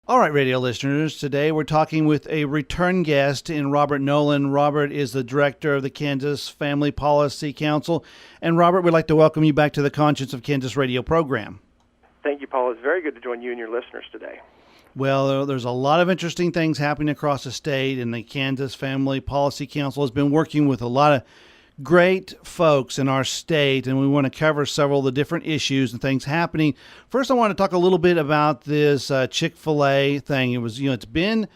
All right, radio listeners, today we're talking with a return guest in Robert Nowland. Robert is the director of the Kansas Family Policy Council. And Robert, we'd like to welcome you back to the Conscience of Kansas radio program. Thank you, Paul. It's very good to join you and your listeners today. Well, there's a lot of interesting things happening across the state, and the Kansas Family Policy Council has been working with a lot of great folks in our state, and we want to cover several of the different issues and things happening. First, I want to talk a little bit about this Chick-fil-A thing. It's been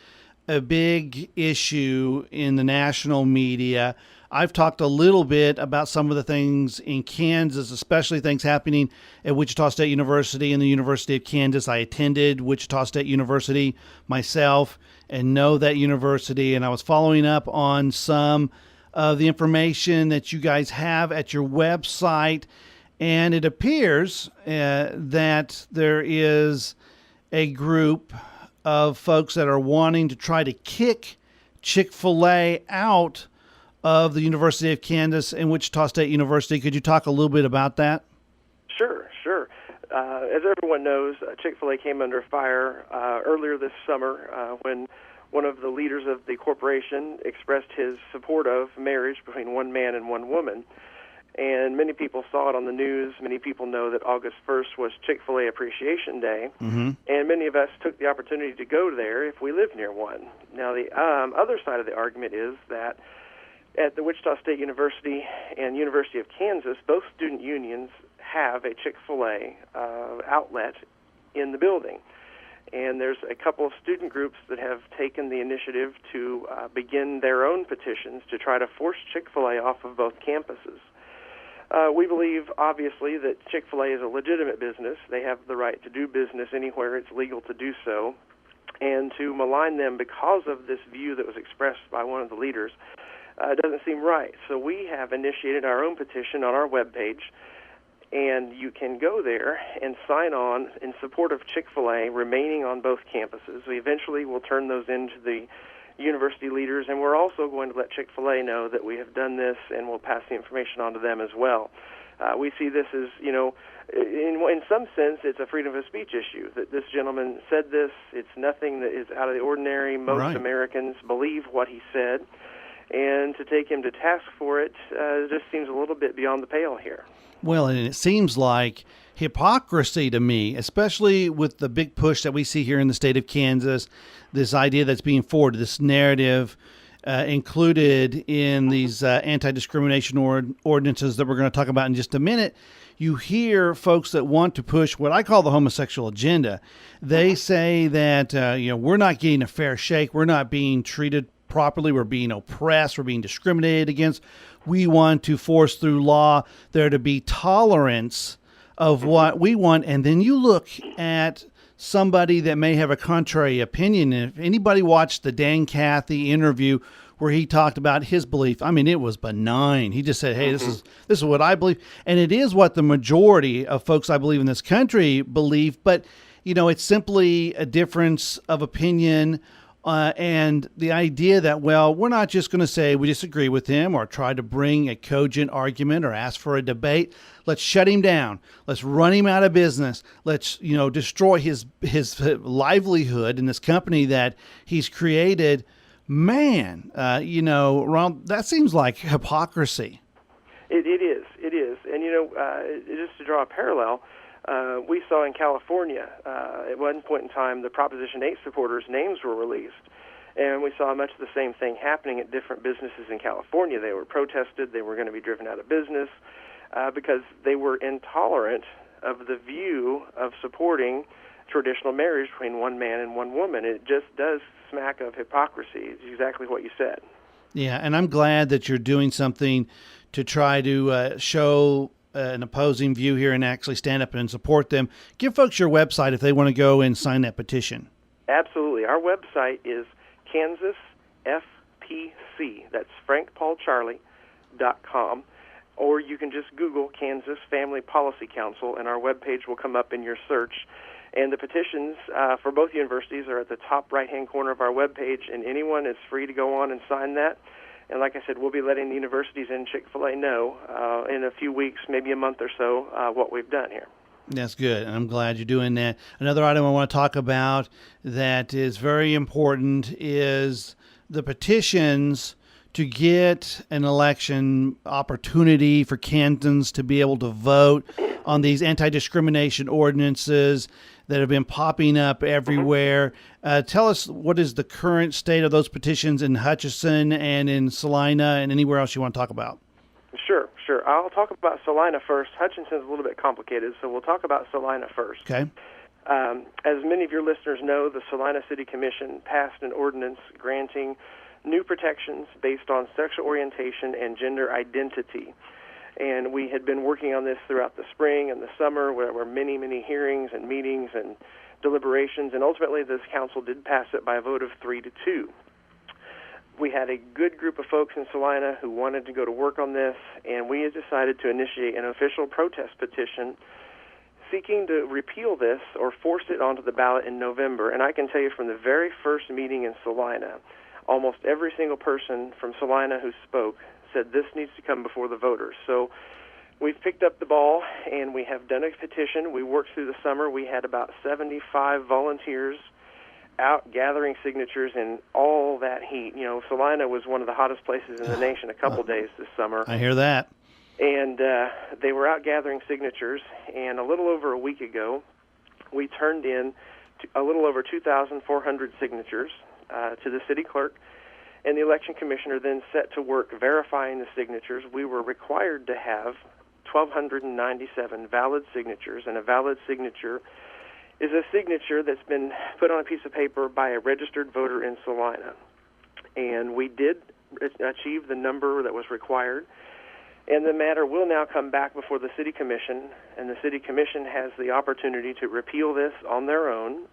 a big issue in the national media. I've talked a little bit about some of the things in Kansas, especially things happening at Wichita State University and the University of Kansas. I attended Wichita State University myself and know that university, and I was following up on some of the information that you guys have at your website, and it appears that there is a group of folks that are wanting to try to kick Chick-fil-A out of the University of Kansas and Wichita State University. Could you talk a little bit about that? Sure. As everyone knows, Chick-fil-A came under fire earlier this summer when one of the leaders of the corporation expressed his support of marriage between one man and one woman. And many people saw it on the news. Many people know that August 1st was Chick-fil-A Appreciation Day. Mm-hmm. And many of us took the opportunity to go there if we live near one. Now, the other side of the argument is that at the Wichita State University and University of Kansas, both student unions have a Chick-fil-A outlet in the building. And there's a couple of student groups that have taken the initiative to begin their own petitions to try to force Chick-fil-A off of both campuses. We believe, obviously, that Chick-fil-A is a legitimate business. They have the right to do business anywhere it's legal to do so. And to malign them because of this view that was expressed by one of the leaders doesn't seem right. So we have initiated our own petition on our webpage, and you can go there and sign on in support of Chick-fil-A remaining on both campuses. We eventually will turn those into the university leaders, and we're also going to let Chick-fil-A know that we have done this, and we'll pass the information on to them as well. We see this as, in some sense, it's a freedom of speech issue, that this gentleman said this. It's nothing that is out of the ordinary. Most Americans believe what he said, and to take him to task for it just seems a little bit beyond the pale here. Well, and it seems like hypocrisy to me, especially with the big push that we see here in the state of Kansas, this idea that's being forwarded, this narrative included in these anti-discrimination ordinances that we're going to talk about in just a minute. You hear folks that want to push what I call the homosexual agenda. They say that we're not getting a fair shake. We're not being treated properly. We're being oppressed. We're being discriminated against. We want to force through law there to be tolerance of what we want. And then you look at somebody that may have a contrary opinion. And if anybody watched the Dan Cathy interview where he talked about his belief, I mean, it was benign. He just said, hey, this is what I believe. And it is what the majority of folks I believe in this country believe. But, it's simply a difference of opinion. And the idea that, we're not just going to say we disagree with him or try to bring a cogent argument or ask for a debate. Let's shut him down. Let's run him out of business. Let's, destroy his livelihood in this company that he's created. Man, Ron, that seems like hypocrisy. It is. And, just to draw a parallel, we saw in California, at one point in time, the Proposition 8 supporters' names were released. And we saw much of the same thing happening at different businesses in California. They were protested. They were going to be driven out of business because they were intolerant of the view of supporting traditional marriage between one man and one woman. It just does smack of hypocrisy. It's exactly what you said. Yeah, and I'm glad that you're doing something to try to show an opposing view here and actually stand up and support them. Give folks your website if they want to go and sign that petition. Absolutely. Our website is Kansas FPC. That's frankpaulcharlie.com. Or you can just Google Kansas Family Policy Council, and our webpage will come up in your search. And the petitions for both universities are at the top right-hand corner of our webpage, and anyone is free to go on and sign that. And like I said, we'll be letting the universities and Chick-fil-A know in a few weeks, maybe a month or so, what we've done here. That's good. And I'm glad you're doing that. Another item I want to talk about that is very important is the petitions to get an election opportunity for Kansans to be able to vote on these anti-discrimination ordinances that have been popping up everywhere. Tell us, what is the current state of those petitions in Hutchinson and in Salina and anywhere else you want to talk about? Sure. I'll talk about Salina first. Hutchinson's a little bit complicated, so we'll talk about Salina first. Okay. As many of your listeners know, the Salina City Commission passed an ordinance granting new protections based on sexual orientation and gender identity. And we had been working on this throughout the spring and the summer. There were many, many hearings and meetings and deliberations, and ultimately this council did pass it by a vote of 3-2. We had a good group of folks in Salina who wanted to go to work on this, and we had decided to initiate an official protest petition seeking to repeal this or force it onto the ballot in November. And I can tell you from the very first meeting in Salina, almost every single person from Salina who spoke said this needs to come before the voters. So we've picked up the ball, and we have done a petition. We worked through the summer. We had about 75 volunteers out gathering signatures in all that heat. You know, Salina was one of the hottest places in the nation a couple days this summer. I hear that. And they were out gathering signatures, and a little over a week ago, we turned in a little over 2,400 signatures to the city clerk, and the election commissioner then set to work verifying the signatures. We were required to have 1,297 valid signatures, and a valid signature is a signature that's been put on a piece of paper by a registered voter in Salina. And we did achieve the number that was required, and the matter will now come back before the city commission, and the city commission has the opportunity to repeal this on their own,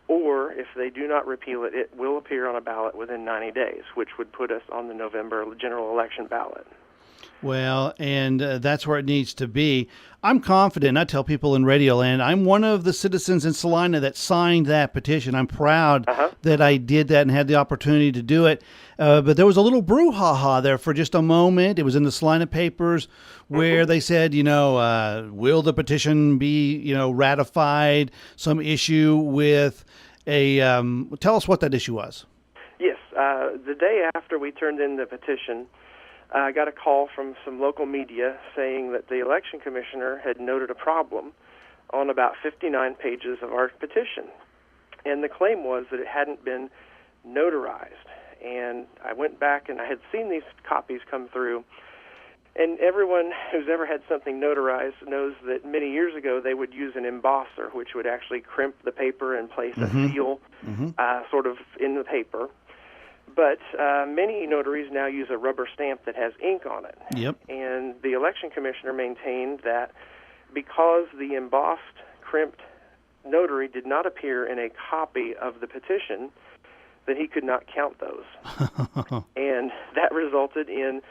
or if they do not repeal it, it will appear on a ballot within 90 days, which would put us on the November general election ballot. Well, and that's where it needs to be. I'm confident. I tell people in Radio Land, I'm one of the citizens in Salina that signed that petition. I'm proud that I did that and had the opportunity to do it. But there was a little brouhaha there for just a moment. It was in the Salina papers where they said, will the petition be, ratified? Some issue with a, tell us what that issue was. Yes. The day after we turned in the petition, I got a call from some local media saying that the election commissioner had noted a problem on about 59 pages of our petition. And the claim was that it hadn't been notarized. And I went back and I had seen these copies come through. And everyone who's ever had something notarized knows that many years ago they would use an embosser, which would actually crimp the paper and place a seal sort of in the paper. But many notaries now use a rubber stamp that has ink on it. Yep. And the election commissioner maintained that because the embossed, crimped notary did not appear in a copy of the petition, that he could not count those. And that resulted in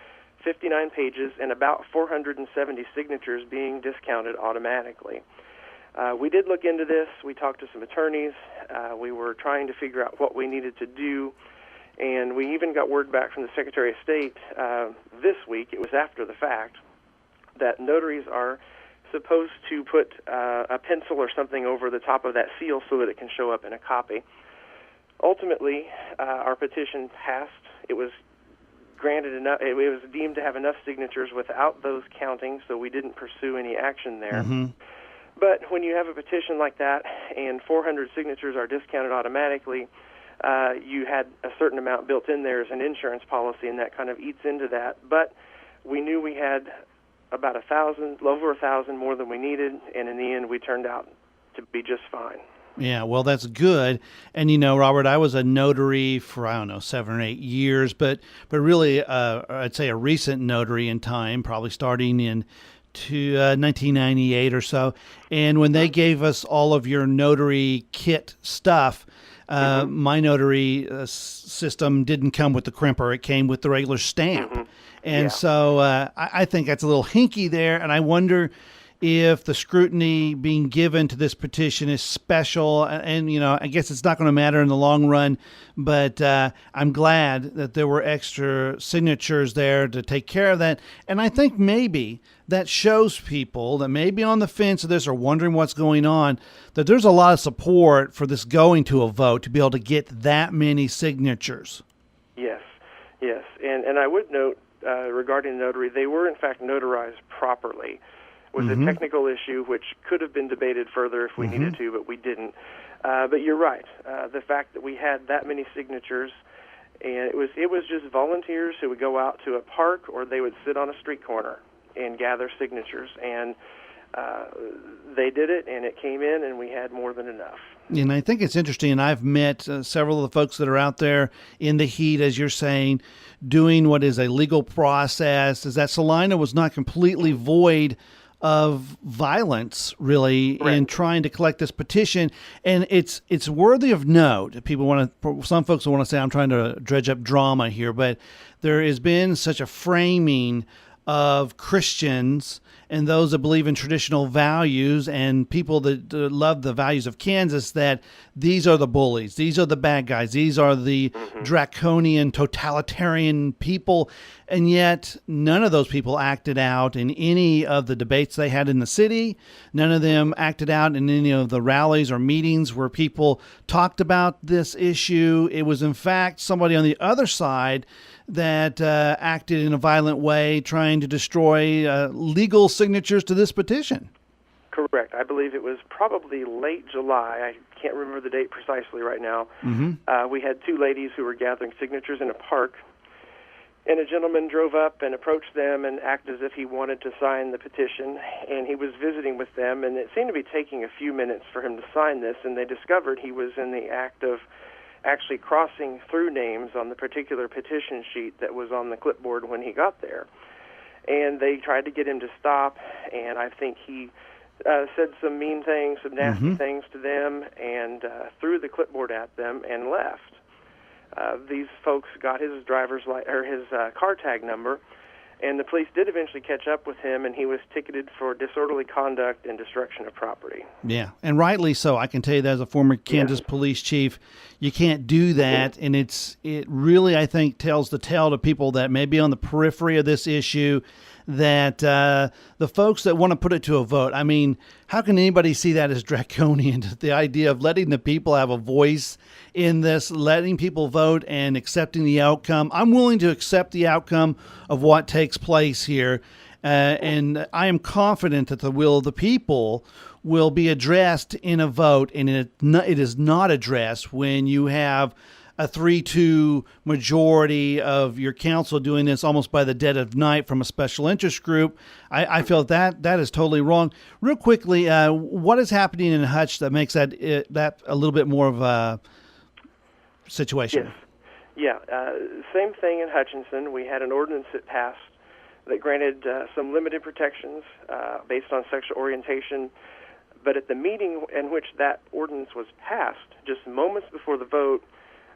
59 pages and about 470 signatures being discounted automatically. We did look into this. We talked to some attorneys. We were trying to figure out what we needed to do. And we even got word back from the Secretary of State this week, it was after the fact, that notaries are supposed to put a pencil or something over the top of that seal so that it can show up in a copy. Ultimately, our petition passed. It was granted enough. It was deemed to have enough signatures without those counting, so we didn't pursue any action there. But when you have a petition like that and 400 signatures are discounted automatically, you had a certain amount built in there as an insurance policy, and that kind of eats into that. But we knew we had about 1,000, over 1,000 more than we needed, and in the end we turned out to be just fine. Yeah, well, that's good. And, Robert, I was a notary for, 7 or 8 years, but really, I'd say a recent notary in time, probably starting in 1998 or so. And when they gave us all of your notary kit stuff, my notary system didn't come with the crimper. It came with the regular stamp. And so I think that's a little hinky there. And I wonder if the scrutiny being given to this petition is special. And I guess it's not going to matter in the long run, but I'm glad that there were extra signatures there to take care of that. And I think maybe that shows people that may be on the fence of this or wondering what's going on, that there's a lot of support for this going to a vote to be able to get that many signatures. Yes. And I would note, regarding notary, they were in fact notarized properly. It was a technical issue which could have been debated further if we needed to, but we didn't. But you're right. The fact that we had that many signatures, and it was just volunteers who would go out to a park or they would sit on a street corner and gather signatures, and they did it, and it came in, and we had more than enough. And I think it's interesting, and I've met several of the folks that are out there in the heat, as you're saying, doing what is a legal process, is that Salina was not completely void of violence, really, Right. in trying to collect this petition. And it's worthy of note. Some folks will want to say I'm trying to dredge up drama here, but there has been such a framing of Christians and those that believe in traditional values and people that love the values of Kansas, that these are the bullies, these are the bad guys, these are the draconian, totalitarian people. And yet none of those people acted out in any of the debates they had in the city. None of them acted out in any of the rallies or meetings where people talked about this issue. It was, in fact, somebody on the other side that acted in a violent way, trying to destroy legal signatures to this petition. Correct. I believe it was probably late July. I can't remember the date precisely right now. We had two ladies who were gathering signatures in a park, and a gentleman drove up and approached them and acted as if he wanted to sign the petition, and he was visiting with them, and it seemed to be taking a few minutes for him to sign this, and they discovered he was in the act of actually crossing through names on the particular petition sheet that was on the clipboard when he got there. And they tried to get him to stop, and I think he said some mean things, some nasty things to them, and threw the clipboard at them and left. These folks got his his car tag number, and the police did eventually catch up with him, and he was ticketed for disorderly conduct and destruction of property. Yeah, and rightly so. I can tell you that as a former Kansas police chief, you can't do that, and it really, I think, tells the tale to people that may be on the periphery of this issue, that the folks that want to put it to a vote, I mean, how can anybody see that as draconian? The idea of letting the people have a voice in this, letting people vote and accepting the outcome. I'm willing to accept the outcome of what takes place here, and I am confident that the will of the people will be addressed in a vote, and it is not addressed when you have a 3-2 majority of your council doing this almost by the dead of night from a special interest group. I feel that is totally wrong. Real quickly, what is happening in Hutch that makes that a little bit more of a situation? Yes. Yeah, same thing in Hutchinson. We had an ordinance that passed that granted some limited protections based on sexual orientation. But at the meeting in which that ordinance was passed, just moments before the vote,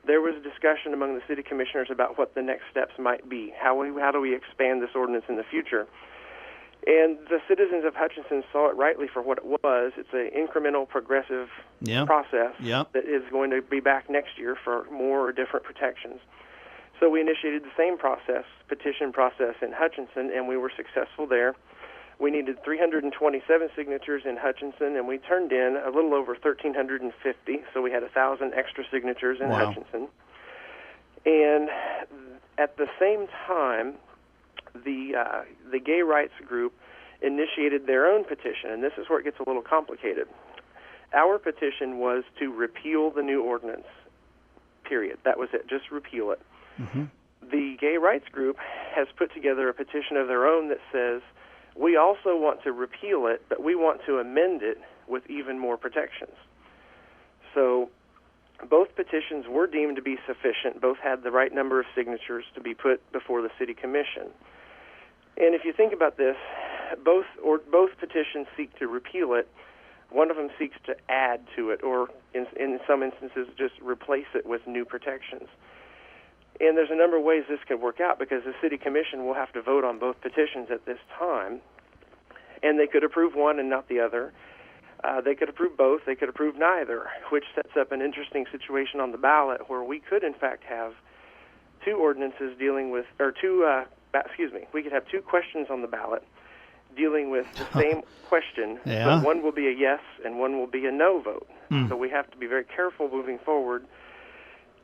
there was a discussion among the city commissioners about what the next steps might be. How do we expand this ordinance in the future? And the citizens of Hutchinson saw it rightly for what it was. It's an incremental, progressive process that is going to be back next year for more or different protections. So we initiated the same petition process in Hutchinson, and we were successful there. We needed 327 signatures in Hutchinson, and we turned in a little over 1,350, so we had 1,000 extra signatures in Hutchinson. And at the same time, the gay rights group initiated their own petition, and this is where it gets a little complicated. Our petition was to repeal the new ordinance, period. That was it, just repeal it. The gay rights group has put together a petition of their own that says, we also want to repeal it, but we want to amend it with even more protections. So both petitions were deemed to be sufficient. Both had the right number of signatures to be put before the city commission. And if you think about this, both petitions seek to repeal it. One of them seeks to add to it, or in some instances just replace it with new protections. And there's a number of ways this could work out, because the city commission will have to vote on both petitions at this time. And they could approve one and not the other. They could approve both. They could approve neither, which sets up an interesting situation on the ballot where we could, in fact, have two ordinances dealing with, or we could have two questions on the ballot dealing with the same question, but one will be a yes and one will be a no vote. So we have to be very careful moving forward.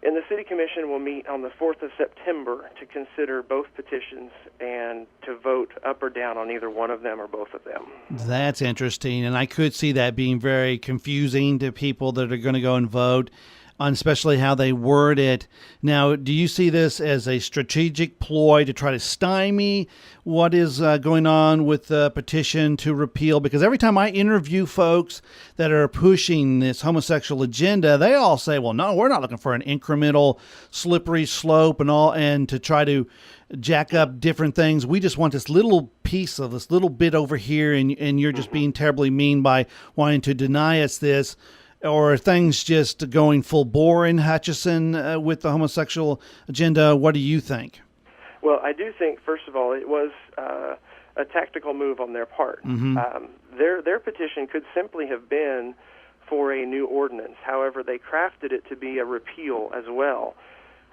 And the City Commission will meet on the 4th of September to consider both petitions and to vote up or down on either one of them or both of them. That's interesting, and I could see that being very confusing to people that are going to go and vote, on especially how they word it. Now, do you see this as a strategic ploy to try to stymie what is going on with the petition to repeal? Because every time I interview folks that are pushing this homosexual agenda, they all say, well, no, we're not looking for an incremental slippery slope and to try to jack up different things. We just want this little piece of this little bit over here, and you're just being terribly mean by wanting to deny us this. Or are things just going full bore in Hutchinson with the homosexual agenda? What do you think? Well, I do think, first of all, it was a tactical move on their part. Their petition could simply have been for a new ordinance. However, they crafted it to be a repeal as well,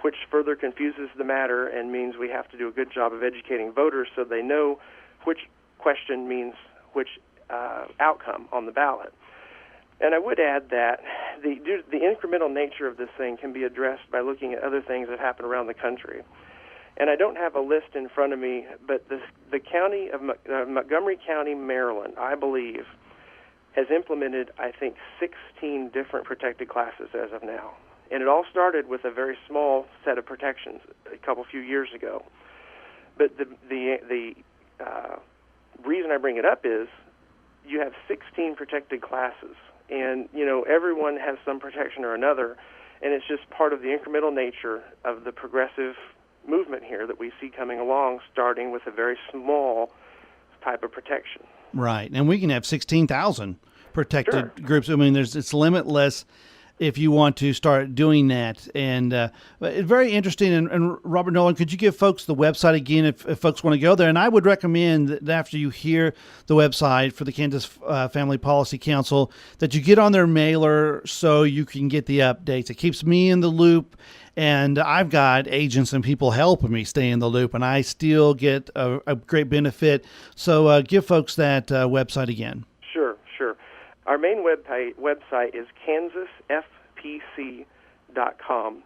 which further confuses the matter and means we have to do a good job of educating voters so they know which question means which outcome on the ballot. And I would add that the incremental nature of this thing can be addressed by looking at other things that happen around the country. And I don't have a list in front of me, but the county of Montgomery County, Maryland, I believe, has implemented, I think, 16 different protected classes as of now. And it all started with a very small set of protections a few years ago. But the reason I bring it up is you have 16 protected classes. And, everyone has some protection or another, and it's just part of the incremental nature of the progressive movement here that we see coming along, starting with a very small type of protection. Right, and we can have 16,000 protected groups. I mean, it's limitless if you want to start doing that. And it's very interesting. And Robert Nowland, could you give folks the website again if folks want to go there? And I would recommend that after you hear the website for the Kansas Family Policy Council, that you get on their mailer so you can get the updates. It keeps me in the loop. And I've got agents and people helping me stay in the loop, and I still get a great benefit. So give folks that website again. Sure. Our main website is kansasfpc.com,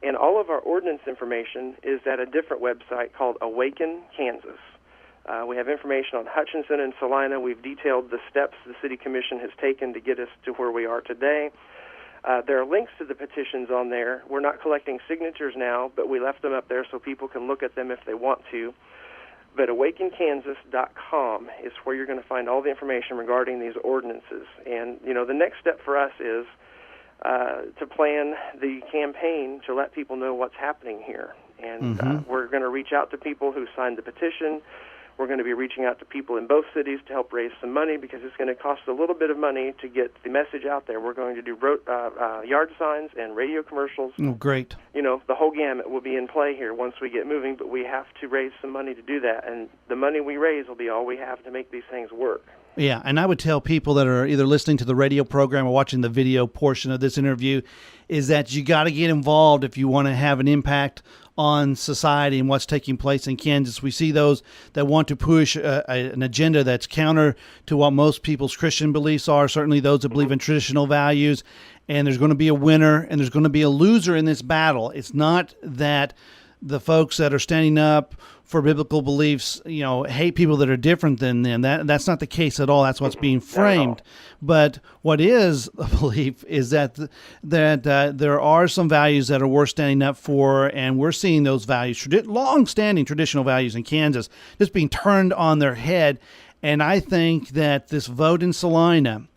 and all of our ordinance information is at a different website called Awaken Kansas. We have information on Hutchinson and Salina. We've detailed the steps the City Commission has taken to get us to where we are today. There are links to the petitions on there. We're not collecting signatures now, but we left them up there so people can look at them if they want to. But awakenkansas.com is where you're going to find all the information regarding these ordinances. And, the next step for us is to plan the campaign to let people know what's happening here. And we're going to reach out to people who signed the petition. We're going to be reaching out to people in both cities to help raise some money because it's going to cost a little bit of money to get the message out there. We're going to do yard signs and radio commercials. Oh, great. The whole gamut will be in play here once we get moving, but we have to raise some money to do that. And the money we raise will be all we have to make these things work. Yeah, and I would tell people that are either listening to the radio program or watching the video portion of this interview is that you got to get involved if you want to have an impact on society and what's taking place in Kansas. We see those that want to push an agenda that's counter to what most people's Christian beliefs are, certainly those that believe in traditional values, and there's going to be a winner and there's going to be a loser in this battle. It's not that the folks that are standing up for biblical beliefs, hate people that are different than them. That's not the case at all. That's what's being framed. But what is a belief is that there are some values that are worth standing up for, and we're seeing those values, long-standing traditional values in Kansas, just being turned on their head. And I think that this vote in Salina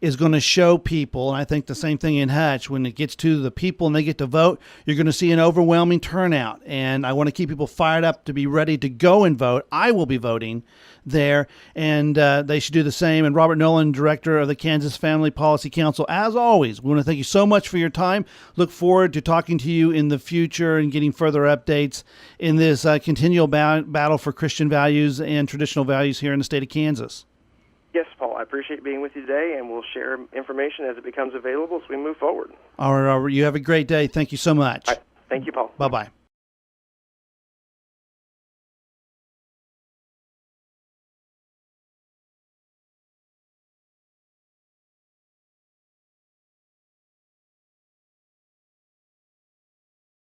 is going to show people, and I think the same thing in Hutch, when it gets to the people and they get to vote, you're going to see an overwhelming turnout. And I want to keep people fired up to be ready to go and vote. I will be voting there, and they should do the same. And Robert Nowland, Director of the Kansas Family Policy Council, as always, we want to thank you so much for your time. Look forward to talking to you in the future and getting further updates in this continual battle for Christian values and traditional values here in the state of Kansas. Yes, Paul, I appreciate being with you today, and we'll share information as it becomes available as we move forward. All right, Robert, you have a great day. Thank you so much. All right. Thank you, Paul. Bye-bye.